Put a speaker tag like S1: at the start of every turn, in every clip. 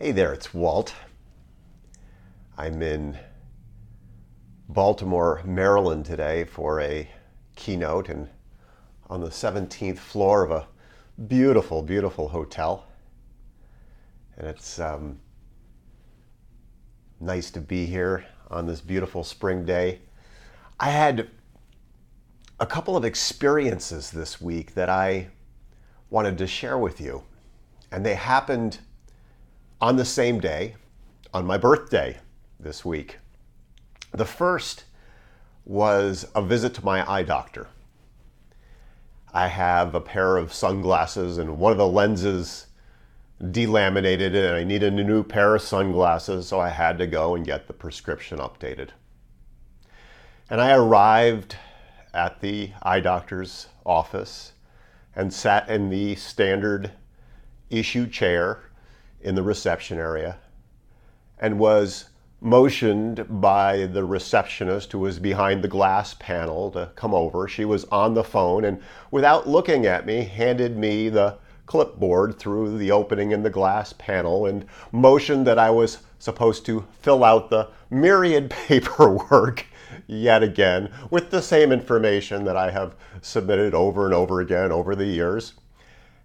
S1: Hey there, it's Walt. I'm in Baltimore, Maryland today for a keynote and on the 17th floor of a beautiful, beautiful hotel. And it's nice to be here on this beautiful spring day. I had a couple of experiences this week that I wanted to share with you. And they happened on the same day, on my birthday this week. The first was a visit to my eye doctor. I have a pair of sunglasses and one of the lenses delaminated and I needed a new pair of sunglasses, so I had to go and get the prescription updated. And I arrived at the eye doctor's office and sat in the standard issue chair in the reception area and was motioned by the receptionist who was behind the glass panel to come over. She was on the phone and without looking at me handed me the clipboard through the opening in the glass panel and motioned that I was supposed to fill out the myriad paperwork yet again with the same information that I have submitted over and over again over the years.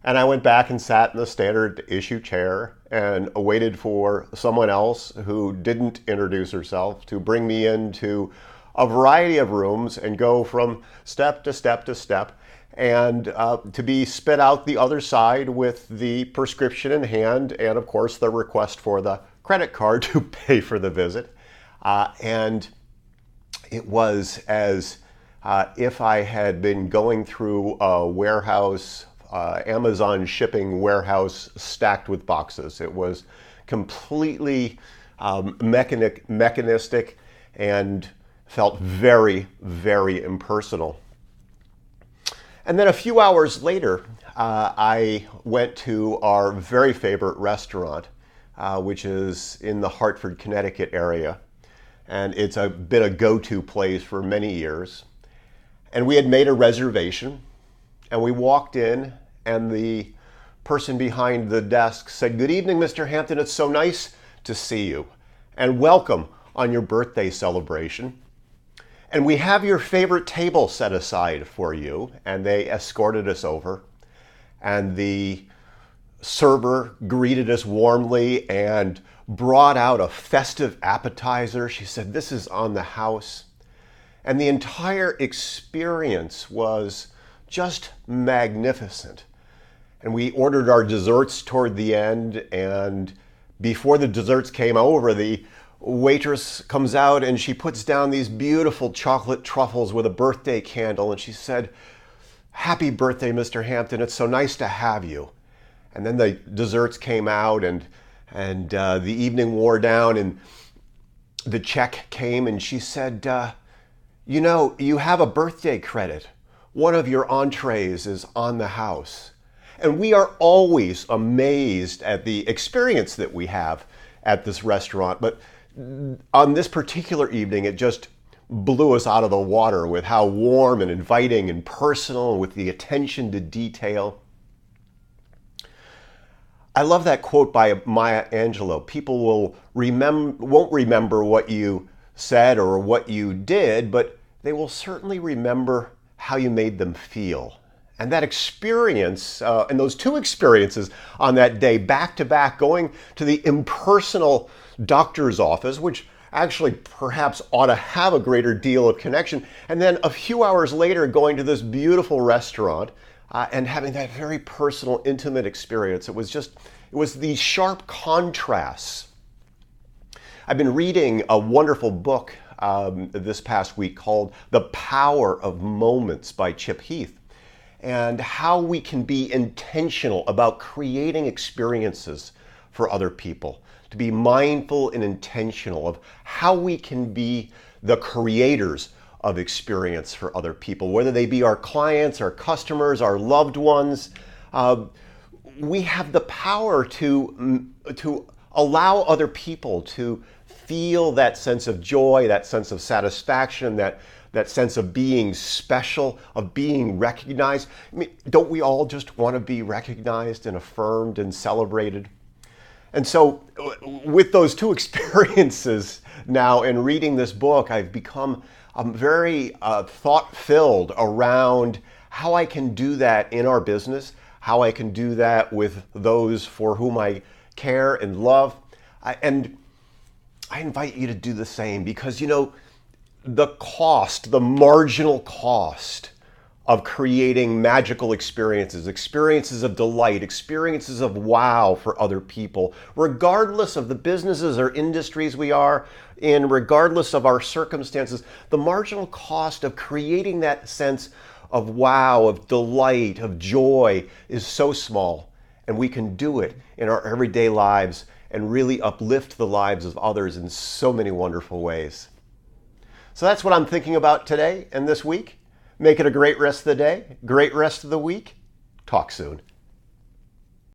S1: And I went back and sat in the standard issue chair and waited for someone else who didn't introduce herself to bring me into a variety of rooms and go from step to step to step and to be spit out the other side with the prescription in hand and of course the request for the credit card to pay for the visit. And it was as if I had been going through a warehouse, Amazon shipping warehouse stacked with boxes. It was completely mechanistic and felt very, very impersonal. And then a few hours later, I went to our very favorite restaurant, which is in the Hartford, Connecticut area. And it's been a go-to place for many years. And we had made a reservation. And we walked in and the person behind the desk said, "Good evening, Mr. Hampton. It's so nice to see you and welcome on your birthday celebration. And we have your favorite table set aside for you." And they escorted us over. And the server greeted us warmly and brought out a festive appetizer. She said, "This is on the house." And the entire experience was just magnificent. And we ordered our desserts toward the end, and before the desserts came over, the waitress comes out and she puts down these beautiful chocolate truffles with a birthday candle, and she said, "Happy birthday, Mr. Hampton. It's so nice to have you." And then the desserts came out and the evening wore down and the check came and she said, "You know, you have a birthday credit. One of your entrees is on the house." And we are always amazed at the experience that we have at this restaurant. But on this particular evening, it just blew us out of the water with how warm and inviting and personal, with the attention to detail. I love that quote by Maya Angelo. People won't remember what you said or what you did, but they will certainly remember how you made them feel. And that experience, and those two experiences on that day, back to back, going to the impersonal doctor's office, which actually perhaps ought to have a greater deal of connection, and then a few hours later going to this beautiful restaurant and having that very personal, intimate experience. It was these sharp contrasts. I've been reading a wonderful book this past week called The Power of Moments by Chip Heath, and how we can be intentional about creating experiences for other people, to be mindful and intentional of how we can be the creators of experience for other people, whether they be our clients, our customers, our loved ones. We have the power to allow other people to feel that sense of joy, that sense of satisfaction, that sense of being special, of being recognized. I mean, don't we all just want to be recognized and affirmed and celebrated? And so with those two experiences now in reading this book, I've become very thought-filled around how I can do that in our business, how I can do that with those for whom I care and love. And I invite you to do the same because, the cost, the marginal cost of creating magical experiences, experiences of delight, experiences of wow for other people, regardless of the businesses or industries we are in, regardless of our circumstances, the marginal cost of creating that sense of wow, of delight, of joy is so small. And we can do it in our everyday lives and really uplift the lives of others in so many wonderful ways. So that's what I'm thinking about today and this week. Make it a great rest of the day, great rest of the week. Talk soon.